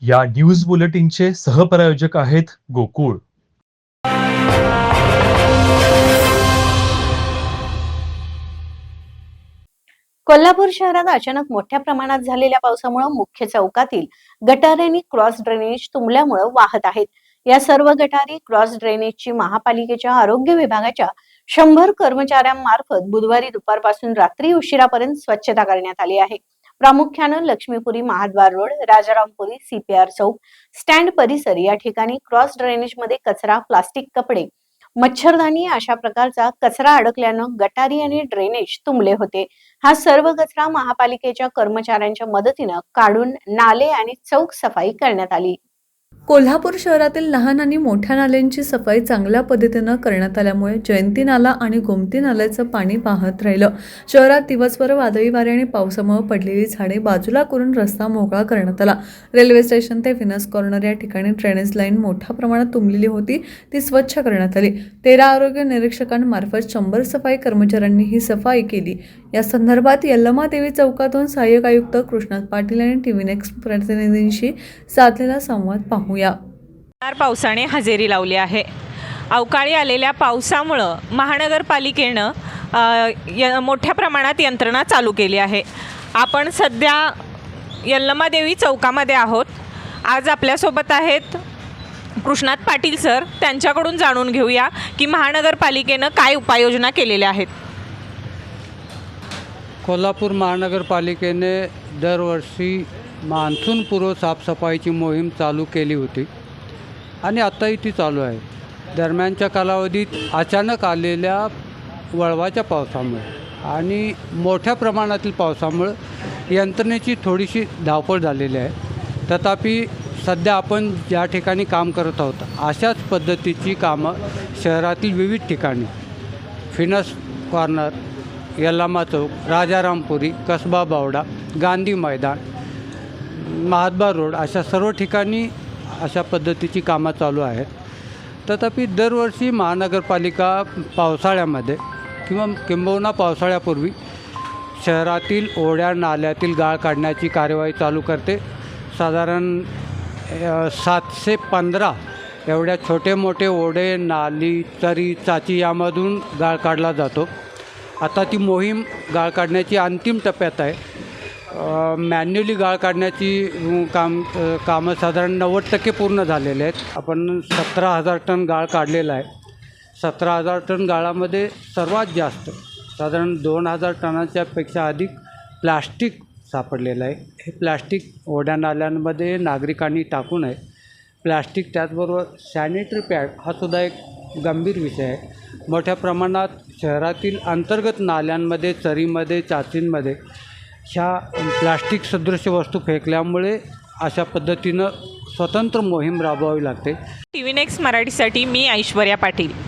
या न्यूज बुलेटिनचे सहप्रायोजक आहेत गोकुळ. कोल्हापूर शहरात अचानक मोठ्या प्रमाणात झालेल्या पावसामुळे मुख्य चौकातील गटारे आणि क्रॉस ड्रेनेज तुंबल्यामुळे वाहत आहेत. या सर्व गटारी क्रॉस ड्रेनेजची महापालिकेच्या आरोग्य विभागाच्या 100 कर्मचाऱ्यांमार्फत बुधवारी दुपारपासून रात्री उशिरापर्यंत स्वच्छता करण्यात आली आहे. प्रामुख्याने लक्ष्मीपुरी महाद्वार रोड, राजारामपुरी, सीपीआर चौक, स्टँड परिसर या ठिकाणी क्रॉस ड्रेनेज मध्ये कचरा, प्लास्टिक, कपडे, मच्छरदाणी अशा प्रकारचा कचरा अडकल्यानं गटारी आणि ड्रेनेज तुंबले होते. हा सर्व कचरा महापालिकेच्या कर्मचाऱ्यांच्या मदतीनं काढून नाले आणि चौक सफाई करण्यात आली. कोल्हापूर शहरातील लहान आणि मोठ्या नाल्यांची सफाई चांगल्या पद्धतीनं करण्यात आल्यामुळे जयंती नाला आणि गोमती नाल्याचं पाणी वाहत राहिलं. शहरात दिवसभर वादळी वारे आणि पावसामुळे पडलेली झाडे बाजूला करून रस्ता मोकळा करण्यात आला. रेल्वे स्टेशन ते व्हिनस कॉर्नर या ठिकाणी ड्रेनेज लाईन मोठ्या प्रमाणात तुंबलेली होती, ती स्वच्छ करण्यात आली. 13 आरोग्य निरीक्षकांमार्फत 100 सफाई कर्मचाऱ्यांनी ही सफाई केली. या संदर्भात यल्लमादेवी चौकातून सहाय्यक आयुक्त कृष्णात पाटील आणि टीव्ही नेक्स्ट प्रतिनिधींशी साधलेला संवाद पाहूया. पावसाने हजेरी लावली आहे. अवकाळी आलेल्या पावसामुळं महानगरपालिकेनं मोठ्या प्रमाणात यंत्रणा चालू केली आहे. आपण सध्या यल्लमादेवी चौकामध्ये आहोत. आज आपल्यासोबत आहेत कृष्णात पाटील सर. त्यांच्याकडून जाणून घेऊया की महानगरपालिकेनं काय उपाययोजना केलेल्या आहेत. कोल्हापूर महानगरपालिकेने दरवर्षी मान्सूनपूर्व साफसफाईची मोहीम चालू केली होती आणि आत्ताही ती चालू आहे. दरम्यानच्या कालावधीत अचानक आलेल्या वळवाच्या पावसामुळे आणि मोठ्या प्रमाणातील पावसामुळे यंत्रणेची थोडीशी धावपळ झालेली आहे. तथापि सध्या आपण ज्या ठिकाणी काम करत आहोत अशाच पद्धतीची कामं शहरातील विविध ठिकाणी व्हिनस कॉर्नर, यल्लामा चौक, राजारामपुरी, कसबा बावडा, गांधी मैदान, महाद्वार रोड अशा सर्व ठिकाणी अशा पद्धतीची कामं चालू आहेत. तथापि दरवर्षी महानगरपालिका पावसाळ्यामध्ये किंबहुना पावसाळ्यापूर्वी शहरातील ओढ्या नाल्यातील गाळ काढण्याची कार्यवाही चालू करते. साधारण 715 एवढ्या छोटे मोठे ओढे, नाली, तरी, चाची यामधून गाळ काढला जातो. आता ती मोहीम गाळ काढण्याची अंतिम टप्प्यात आहे. मॅन्युअली गाळ काढण्याची कामं साधारण 90% पूर्ण झालेले आहेत. आपण 17,000 टन गाळ काढलेला आहे. 17,000 टन गाळामध्ये सर्वात जास्त साधारण 2,000 टनांच्या पेक्षा अधिक प्लास्टिक सापडलेलं आहे. हे प्लास्टिक ओढ्या नाल्यांमध्ये नागरिकांनी टाकू नये. प्लास्टिक त्याचबरोबर सॅनिटरी पॅड हा सुद्धा एक गंभीर विषय आहे. मोठ्या प्रमाणात शहरातील अंतर्गत नाल्यांमध्ये, चरीमध्ये, चाचींमध्ये ह्या प्लास्टिक सदृश वस्तू फेकल्यामुळे अशा पद्धतीनं स्वतंत्र मोहीम राबवावी लागते. टीव्ही नेक्स्ट मराठीसाठी मी ऐश्वर्या पाटील.